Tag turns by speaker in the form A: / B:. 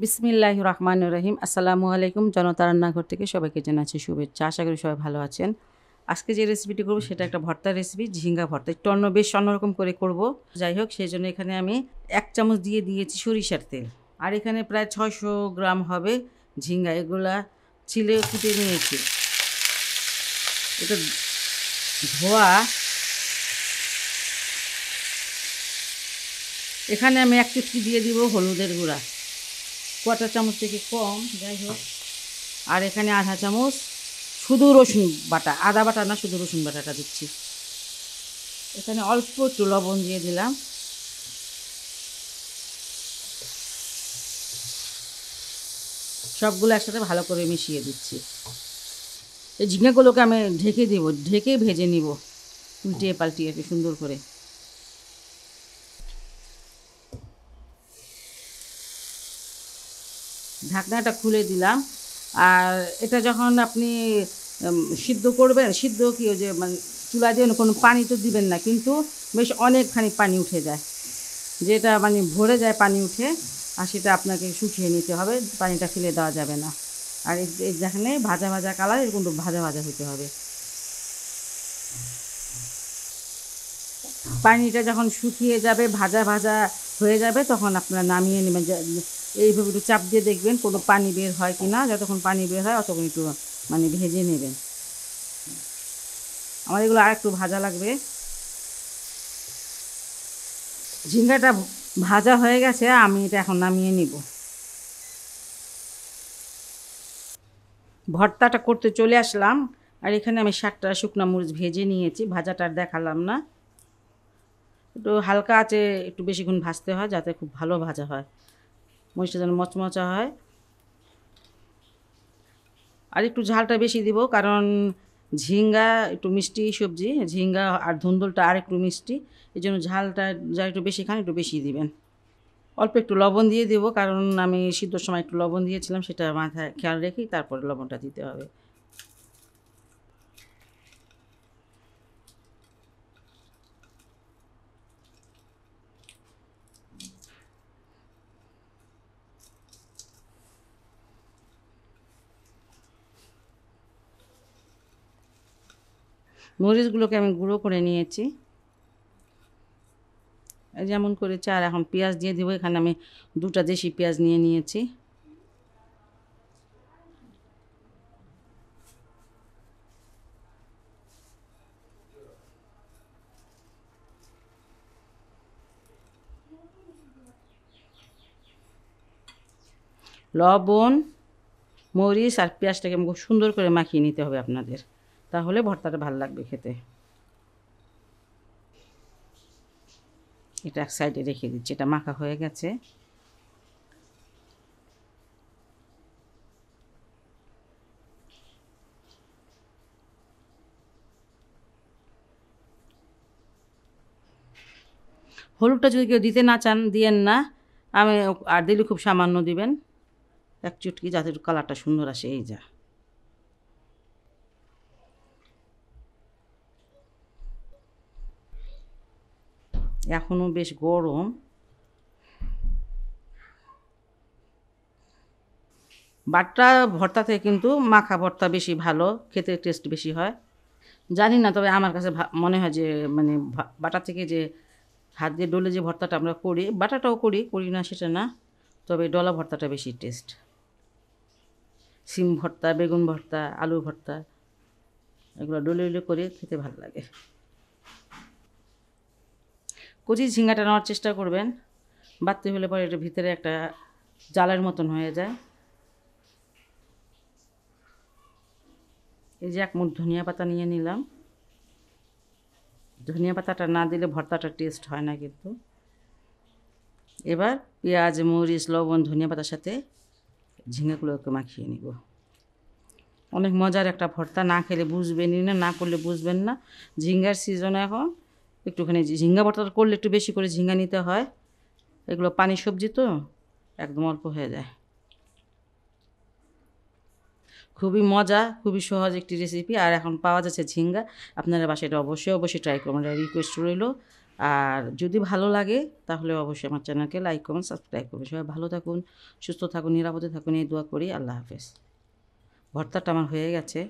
A: বিসমিল্লাহির রহমানির রহিম। আসসালামু আলাইকুম। জনতার রান্নাঘর থেকে সবাইকে জানাচ্ছি শুভেচ্ছা। আশা করি সবাই ভালো আছেন। আজকে যে রেসিপিটি করব সেটা একটা ভর্তার রেসিপি, ঝিঙ্গা ভর্তা। একটু বেশ অন্যরকম করে করব। যাই হোক, সেই জন্য এখানে আমি 1 চামচ দিয়ে দিয়েছি সরিষার তেল। আর এখানে প্রায় 600 গ্রাম হবে ঝিঙ্গা। এগুলা ছিলে কুটে নিয়েছি। এটা ধোয়া। এখানে আমি 1 চুটকি দিয়ে দিব হলুদের গুঁড়া, কোয়াটার চামচ থেকে কম, যাই হোক। আর এখানে আধা চামচ শুধু রসুন বাটা, আদা বাটা না, শুধু রসুন বাটাটা দিচ্ছি। এখানে অল্প একটু লবণ দিয়ে দিলাম। সবগুলো একসাথে ভালো করে মিশিয়ে দিচ্ছি। এই ঝিঙেগুলোকে আমি ঢেকে দেব, ঢেকে ভেজে নিব উল্টিয়ে পাল্টিয়ে একটু সুন্দর করে। ঢাকনাটা খুলে দিলাম। আর এটা যখন আপনি সিদ্ধ করবেন, সিদ্ধ কি ওই যে মানে চুলা দিয়ে কোনো পানি তো দিবেন না, কিন্তু বেশ অনেকখানি পানি উঠে যায়, যেটা মানে ভরে যায় পানি উঠে, আর সেটা আপনাকে শুকিয়ে নিতে হবে, পানিটা ফেলে দেওয়া যাবে না। আর যেখানে ভাজা ভাজা কালার, এরকম ভাজা ভাজা হতে হবে। পানিটা যখন শুকিয়ে যাবে, ভাজা ভাজা হয়ে যাবে, তখন আপনারা নামিয়ে নেবেন। এইভাবে একটু চাপ দিয়ে দেখবেন কোনো পানি বের হয় কি না। যতক্ষণ পানি বের হয় ততক্ষণ একটু মানে ভেজে নেবেন। আমার এগুলো আর একটু ভাজা লাগবে। ঝিঙ্গাটা ভাজা হয়ে গেছে, আমি এটা এখন নামিয়ে নিব। ভর্তাটা করতে চলে আসলাম। আর এখানে আমি 7টা শুকনো মরিচ ভেজে নিয়েছি। ভাজাটা আর দেখালাম না। একটু হালকা আছে, একটু বেশিক্ষণ ভাজতে হয় যাতে খুব ভালো ভাজা হয়, মরিচটা যেন মচমচা হয়। আর একটু ঝালটা বেশি দিব, কারণ ঝিঙ্গা একটু মিষ্টি সবজি, ঝিঙ্গা আর ধুন্দুলটা আর একটু মিষ্টি, এই জন্য ঝালটা যা একটু বেশি খান একটু বেশি দিবেন। অল্প একটু লবণ দিয়ে দেব, কারণ আমি সিদ্ধর সময় একটু লবণ দিয়েছিলাম, সেটা মাথায় খেয়াল রেখেই তারপরে লবণটা দিতে হবে। মরিচগুলোকে আমি গুঁড়ো করে নিয়েছি, যেমন করেছি। আর এখন পেঁয়াজ দিয়ে দেবো। এখানে আমি 2টা দেশি পেঁয়াজ নিয়ে নিয়েছি। লবণ, মরিচ আর পেঁয়াজটাকে খুব সুন্দর করে মাখিয়ে নিতে হবে আপনাদের, তাহলে ভর্তাটা ভালো লাগবে খেতে। এটা এক সাইডে রেখে দিচ্ছি, এটা মাখা হয়ে গেছে। হলুদটা যদি কেউ দিতে না চান দিয়েন না, আমি আর দিলে খুব সামান্য দিবেন, 1 চুটকি, যাতে একটু কালারটা সুন্দর আসে। এই যা। এখনও বেশ গরম। বাটা ভর্তাতে কিন্তু মাখা ভর্তা বেশি ভালো, খেতে টেস্ট বেশি হয়। জানি না, তবে আমার কাছে মনে হয় যে মানে বাটা থেকে যে হাত দিয়ে ডলে যে ভর্তাটা আমরা করি, বাটাটাও করি, করি না সেটা না, তবে ডলা ভর্তাটা বেশি টেস্ট। সিম ভর্তা, বেগুন ভর্তা, আলু ভর্তা, এগুলো ডলে ডলে করে খেতে ভালো লাগে। কচি ঝিঙ্গাটা নেওয়ার চেষ্টা করবেন, বাড়তে হলে পরে এটার ভিতরে একটা জালের মতন হয়ে যায়। এই যে 1 মুঠ ধনিয়া পাতা নিয়ে নিলাম। ধনিয়া পাতাটা না দিলে ভর্তাটা টেস্ট হয় না কিন্তু। এবার পেঁয়াজ, মরিচ, লবণ, ধনিয়া পাতার সাথে ঝিঙ্গাগুলোকে মাখিয়ে নিব। অনেক মজার একটা ভর্তা, না খেলে বুঝবেনই না, না করলে বুঝবেন না। ঝিঙ্গার সিজন এখন, একটুখানি ঝিঙ্গা ভর্তাটা করলে একটু বেশি করে ঝিঙ্গা নিতে হয়। এগুলো পানি সবজি তো একদম অল্প হয়ে যায়। খুবই মজা, খুবই সহজ একটি রেসিপি। আর এখন পাওয়া যাচ্ছে ঝিঙ্গা, আপনারা বাসায় এটা অবশ্যই অবশ্যই ট্রাই করবেন, এটা রিকোয়েস্ট রইল। আর যদি ভালো লাগে তাহলে অবশ্যই আমার চ্যানেলকে লাইক কমেন্ট সাবস্ক্রাইব করবেন। সবাই ভালো থাকুন, সুস্থ থাকুন, নিরাপদে থাকুন, এই দোয়া করি। আল্লাহ হাফেজ। ভর্তাটা আমার হয়ে গেছে।